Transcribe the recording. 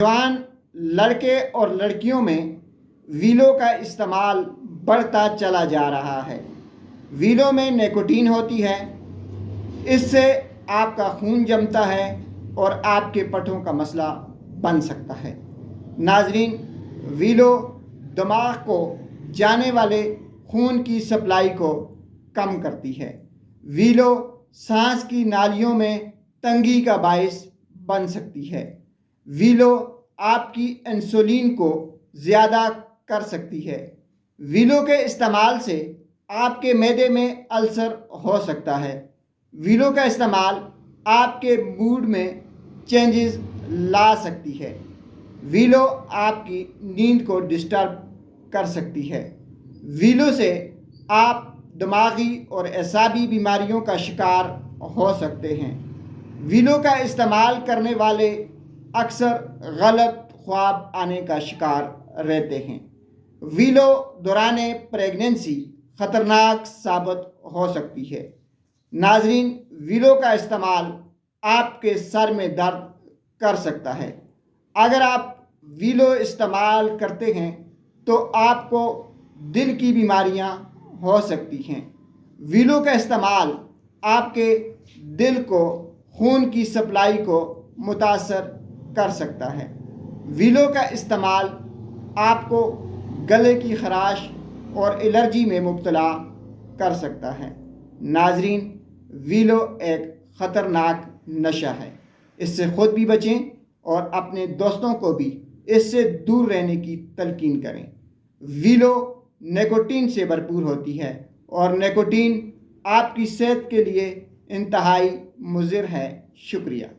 जवान लड़के और लड़कियों में वीलो का इस्तेमाल बढ़ता चला जा रहा है। वीलो में निकोटीन होती है, इससे आपका खून जमता है और आपके पट्टों का मसला बन सकता है। नाजरीन, वीलो दिमाग को जाने वाले खून की सप्लाई को कम करती है। वीलो सांस की नालियों में तंगी का बायस बन सकती है। वीलो आपकी इंसुलिन को ज़्यादा कर सकती है। वीलो के इस्तेमाल से आपके मैदे में अल्सर हो सकता है। वीलो का इस्तेमाल आपके मूड में चेंजेस ला सकती है। वीलो आपकी नींद को डिस्टर्ब कर सकती है। वीलो से आप दिमागी और एसाबी बीमारियों का शिकार हो सकते हैं। वीलो का इस्तेमाल करने वाले अक्सर गलत ख्वाब आने का शिकार रहते हैं। वीलो दौरान प्रेगनेंसी ख़तरनाक साबित हो सकती है। नाजरीन, वीलो का इस्तेमाल आपके सर में दर्द कर सकता है। अगर आप वीलो इस्तेमाल करते हैं तो आपको दिल की बीमारियां हो सकती हैं। वीलो का इस्तेमाल आपके दिल को खून की सप्लाई को मुतासर कर सकता है। वीलो का इस्तेमाल आपको गले की खराश और एलर्जी में मुब्तला कर सकता है। नाजरीन, वीलो एक ख़तरनाक नशा है, इससे ख़ुद भी बचें और अपने दोस्तों को भी इससे दूर रहने की तलकीन करें। वीलो निकोटीन से भरपूर होती है और निकोटीन आपकी सेहत के लिए इंतहाई मुज़िर है। शुक्रिया।